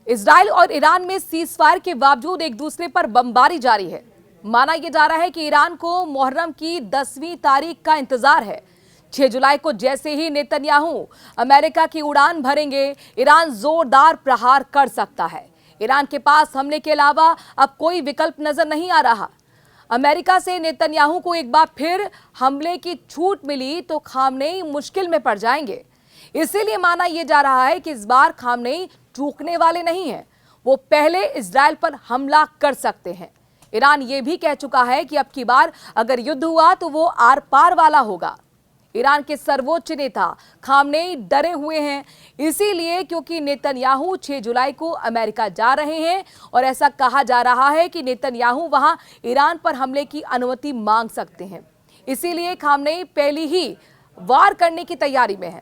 Israel और Iran में ceasefire के बावजूद एक दूसरे पर बमबारी जारी है। माना यह जा रहा है कि ईरान को मुहर्रम की 10वीं तारीख का इंतजार है। 6 जुलाई को जैसे ही नेतन्याहू अमेरिका की उड़ान भरेंगे, ईरान जोरदार प्रहार कर सकता है। ईरान के पास हमले के अलावा अब कोई विकल्प नजर नहीं आ रहा। अमेरिका से नेतन्याहू को एक बार फिर हमले की छूट मिली तो खामनेई मुश्किल में पड़ जाएंगे। इसीलिए माना यह जा रहा है कि इस बार खामनेई चूकने वाले नहीं हैं। वो पहले इजराइल पर हमला कर सकते हैं। ईरान यह भी कह चुका है कि अब की बार अगर युद्ध हुआ तो वो आर पार वाला होगा। ईरान के सर्वोच्च नेता खामनेई डरे हुए हैं, इसीलिए क्योंकि नेतन्याहू 6 जुलाई को अमेरिका जा रहे हैं और ऐसा कहा जा रहा है कि नेतन्याहू वहां ईरान पर हमले की अनुमति मांग सकते हैं। इसीलिए खामनेई पहले ही वार करने की तैयारी में है।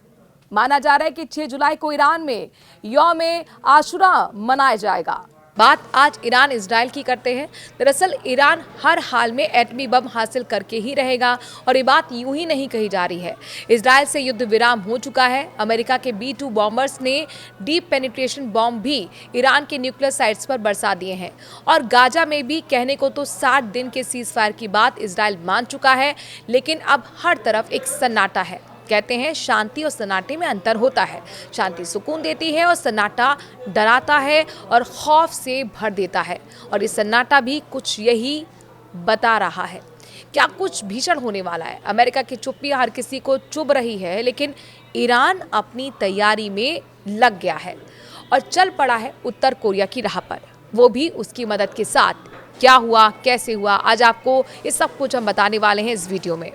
माना जा रहा है कि 6 जुलाई को ईरान में यौम आशुरा मनाया जाएगा। बात आज ईरान इजराइल की करते हैं। दरअसल ईरान हर हाल में एटमी बम हासिल करके ही रहेगा और ये बात यूं ही नहीं कही जा रही है। इजराइल से युद्ध विराम हो चुका है। अमेरिका के B-2 बॉम्बर्स ने डीप पेनिट्रेशन बॉम्ब भी ईरान के न्यूक्लियर साइट्स पर बरसा दिए हैं और गाजा में भी कहने को तो 60 दिन के सीजफायर की बात इजराइल मान चुका है, लेकिन अब हर तरफ एक सन्नाटा है। कहते हैं शांति और सन्नाटे में अंतर होता है। शांति सुकून देती है और सन्नाटा डराता है और खौफ से भर देता है। और ये सन्नाटा भी कुछ यही बता रहा है। क्या कुछ भीषण होने वाला है? अमेरिका की चुप्पी हर किसी को चुभ रही है, लेकिन ईरान अपनी तैयारी में लग गया है और चल पड़ा है उत्तर कोरिया की राह पर, वो भी उसकी मदद के साथ। क्या हुआ, कैसे हुआ, आज आपको ये सब कुछ हम बताने वाले हैं इस वीडियो में।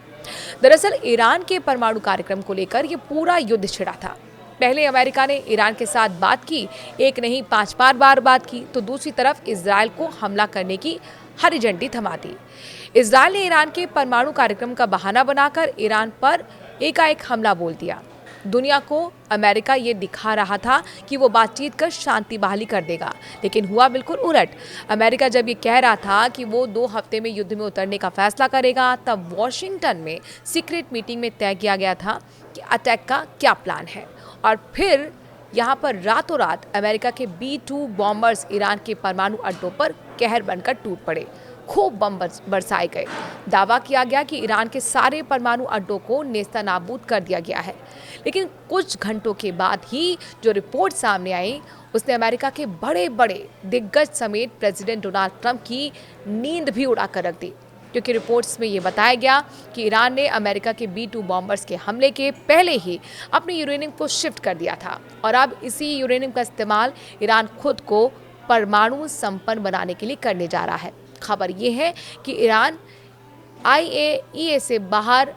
दरअसल ईरान के परमाणु कार्यक्रम को लेकर यह पूरा युद्ध छिड़ा था। पहले अमेरिका ने ईरान के साथ बात की, एक नहीं 5 बार बात की, तो दूसरी तरफ इजराइल को हमला करने की हरी झंडी थमा दी। इजराइल ने ईरान के परमाणु कार्यक्रम का बहाना बनाकर ईरान पर एकाएक हमला बोल दिया। दुनिया को अमेरिका ये दिखा रहा था कि वो बातचीत कर शांति बहाली कर देगा, लेकिन हुआ बिल्कुल उलट। अमेरिका जब ये कह रहा था कि वो 2 हफ्ते में युद्ध में उतरने का फैसला करेगा, तब वॉशिंगटन में सीक्रेट मीटिंग में तय किया गया था कि अटैक का क्या प्लान है। और फिर यहाँ पर रातों रात अमेरिका के B-2 बॉम्बर्स ईरान के परमाणु अड्डों पर कहर बनकर टूट पड़े। खूब बम बरसाए गए। दावा किया गया कि ईरान के सारे परमाणु अड्डों को नेस्तनाबूद कर दिया गया है। लेकिन कुछ घंटों के बाद ही जो रिपोर्ट सामने आई, उसने अमेरिका के बड़े बड़े दिग्गज समेत प्रेसिडेंट डोनाल्ड ट्रंप की नींद भी उड़ा कर रख दी। क्योंकि रिपोर्ट्स में ये बताया गया कि ईरान ने अमेरिका के B-2 बॉम्बर्स के हमले के पहले ही अपने यूरेनियम को शिफ्ट कर दिया था और अब इसी यूरेनियम का इस्तेमाल ईरान खुद को परमाणु संपन्न बनाने के लिए करने जा रहा है। खबर यह है कि ईरान IAEA से बाहर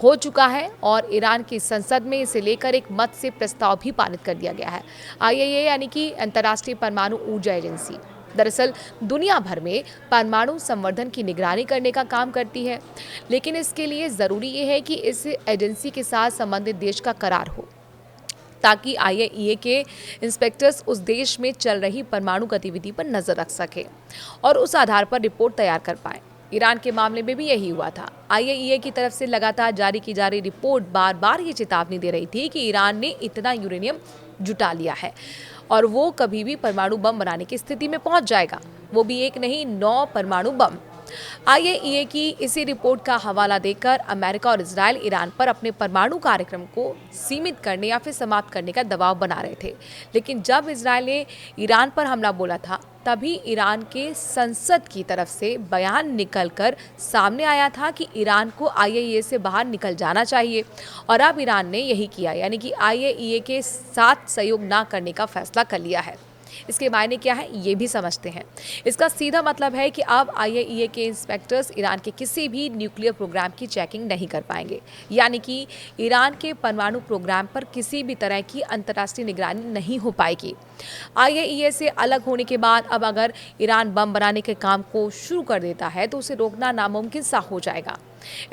हो चुका है और ईरान की संसद में इसे लेकर एक मत से प्रस्ताव भी पारित कर दिया गया है। IAEA यानी कि अंतर्राष्ट्रीय परमाणु ऊर्जा एजेंसी दरअसल दुनिया भर में परमाणु संवर्धन की निगरानी करने का काम करती है, लेकिन इसके लिए ज़रूरी ये है कि इस एजेंसी के साथ संबंधित देश का करार हो, ताकि IAEA के इंस्पेक्टर्स उस देश में चल रही परमाणु गतिविधि पर नजर रख सके और उस आधार पर रिपोर्ट तैयार कर पाए। ईरान के मामले में भी यही हुआ था। IAEA की तरफ से लगातार जारी की जा रही रिपोर्ट बार बार ये चेतावनी दे रही थी कि ईरान ने इतना यूरेनियम जुटा लिया है और वो कभी भी परमाणु बम बनाने की स्थिति में पहुंच जाएगा, वो भी एक नहीं 9 परमाणु बम। IAEA की इसी रिपोर्ट का हवाला देकर अमेरिका और इजराइल ईरान पर अपने परमाणु कार्यक्रम को सीमित करने या फिर समाप्त करने का दबाव बना रहे थे। लेकिन जब इजराइल ने ईरान पर हमला बोला था, तभी ईरान के संसद की तरफ से बयान निकलकर सामने आया था कि ईरान को IAEA से बाहर निकल जाना चाहिए और अब ईरान ने यही किया, यानी कि IAEA के साथ सहयोग न करने का फैसला कर लिया है। इसके मायने क्या है ये भी समझते हैं। इसका सीधा मतलब है कि अब IAEA के इंस्पेक्टर्स ईरान के किसी भी न्यूक्लियर प्रोग्राम की चेकिंग नहीं कर पाएंगे, यानी कि ईरान के परमाणु प्रोग्राम पर किसी भी तरह की अंतर्राष्ट्रीय निगरानी नहीं हो पाएगी। IAEA से अलग होने के बाद अब अगर ईरान बम बनाने के काम को शुरू कर देता है तो उसे रोकना नामुमकिन सा हो जाएगा।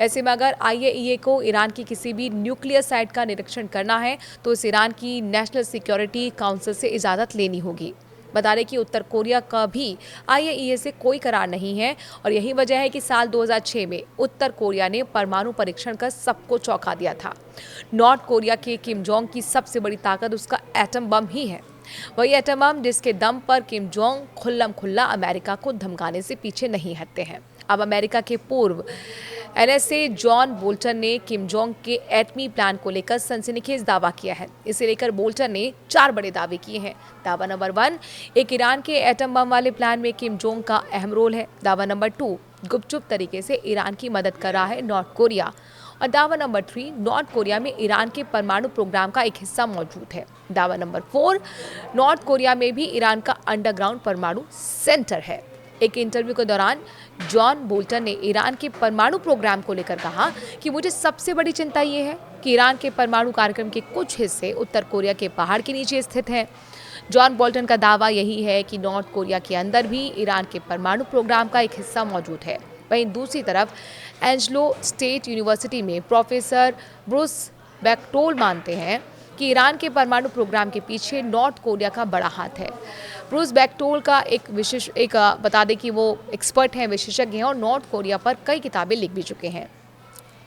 ऐसे में अगर IAEA को ईरान की किसी भी न्यूक्लियर साइट का निरीक्षण करना है तो इस ईरान की नेशनल सिक्योरिटी काउंसिल से इजाज़त लेनी होगी। बता दें कि उत्तर कोरिया का भी IAEA से कोई करार नहीं है और यही वजह है कि साल 2006 में उत्तर कोरिया ने परमाणु परीक्षण कर सबको चौंका दिया था। नॉर्थ कोरिया के किम जोंग की सबसे बड़ी ताकत उसका एटम बम ही है। वही एटम बम जिसके दम पर किम जोंग खुल्लम खुल्ला अमेरिका को धमकाने से पीछे नहीं हटते हैं। अब अमेरिका के पूर्व एनएसए जॉन बोल्टन ने किम जोंग के एटमी प्लान को लेकर सनसनीखेज दावा किया है। इसे लेकर बोल्टन ने 4 बड़े दावे किए हैं। दावा नंबर 1, एक ईरान के एटम बम वाले प्लान में किम जोंग का अहम रोल है। दावा नंबर 2, गुपचुप तरीके से ईरान की मदद कर रहा है नॉर्थ कोरिया। और दावा नंबर 3, नॉर्थ कोरिया में ईरान के परमाणु प्रोग्राम का एक हिस्सा मौजूद है। दावा नंबर 4, नॉर्थ कोरिया में भी ईरान का अंडरग्राउंड परमाणु सेंटर है। एक इंटरव्यू के दौरान जॉन बोल्टन ने ईरान के परमाणु प्रोग्राम को लेकर कहा कि मुझे सबसे बड़ी चिंता ये है कि ईरान के परमाणु कार्यक्रम के कुछ हिस्से उत्तर कोरिया के पहाड़ के नीचे स्थित हैं। जॉन बोल्टन का दावा यही है कि नॉर्थ कोरिया के अंदर भी ईरान के परमाणु प्रोग्राम का एक हिस्सा मौजूद है। वहीं दूसरी तरफ एंजलो स्टेट यूनिवर्सिटी में प्रोफेसर ब्रूस बैक्टोल मानते हैं कि ईरान के परमाणु प्रोग्राम के पीछे नॉर्थ कोरिया का बड़ा हाथ है। ब्रूस बैक्टोल का बता दें कि वो एक्सपर्ट हैं, विशेषज्ञ हैं और नॉर्थ कोरिया पर कई किताबें लिख भी चुके हैं।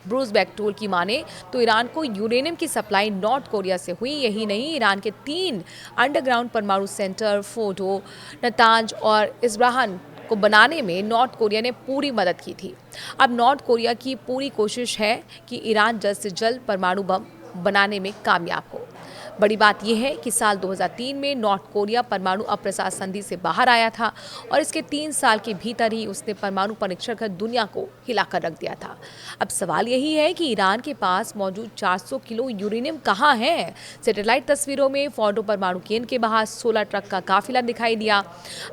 ब्रूस बैक्टोल की माने तो ईरान को यूरेनियम की सप्लाई नॉर्थ कोरिया से हुई। यही नहीं, ईरान के 3 अंडरग्राउंड परमाणु सेंटर फोर्डो, नतांज और इस्फहान को बनाने में नॉर्थ कोरिया ने पूरी मदद की थी। अब नॉर्थ कोरिया की पूरी कोशिश है कि ईरान जल्द से जल्द परमाणु बम बनाने में कामयाब हो। बड़ी बात यह है कि साल 2003 में नॉर्थ कोरिया परमाणु अप्रसार संधि से बाहर आया था और इसके 3 साल के भीतर ही उसने परमाणु परीक्षण कर दुनिया को हिलाकर रख दिया था। अब सवाल यही है कि ईरान के पास मौजूद 400 किलो यूरेनियम कहाँ है। सैटेलाइट तस्वीरों में फोर्डो परमाणु केंद्र के बाहर 16 ट्रक का काफिला दिखाई दिया।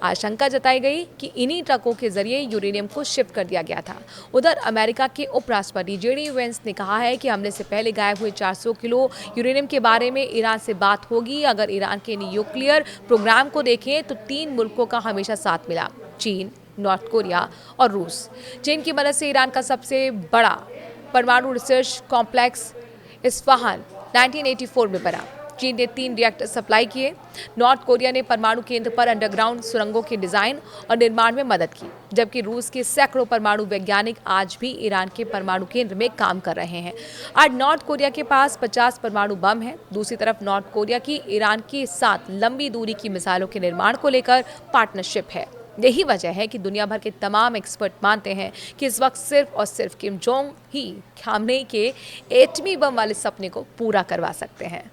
आशंका जताई गई कि इन्हीं ट्रकों के जरिए यूरेनियम को शिफ्ट कर दिया गया था। उधर अमेरिका के उपराष्ट्रपति जेडी वेंस ने कहा है कि हमले से पहले गायब हुए 400 किलो यूरेनियम के बारे में ईरान से बात होगी। अगर ईरान के न्यूक्लियर प्रोग्राम को देखें तो 3 मुल्कों का हमेशा साथ मिला, चीन, नॉर्थ कोरिया और रूस। चीन की मदद से ईरान का सबसे बड़ा परमाणु रिसर्च कॉम्प्लेक्स इस्फहान 1984 में बना। चीन ने 3 रिएक्टर सप्लाई किए। नॉर्थ कोरिया ने परमाणु केंद्र पर अंडरग्राउंड सुरंगों के डिजाइन और निर्माण में मदद की, जबकि रूस के सैकड़ों परमाणु वैज्ञानिक आज भी ईरान के परमाणु केंद्र में काम कर रहे हैं। आज नॉर्थ कोरिया के पास 50 परमाणु बम हैं। दूसरी तरफ नॉर्थ कोरिया की ईरान के साथ लंबी दूरी की मिसाइलों के निर्माण को लेकर पार्टनरशिप है। यही वजह है कि दुनिया भर के तमाम एक्सपर्ट मानते हैं कि इस वक्त सिर्फ और सिर्फ किम जोंग ही खामनेई के एटमी बम वाले सपने को पूरा करवा सकते हैं।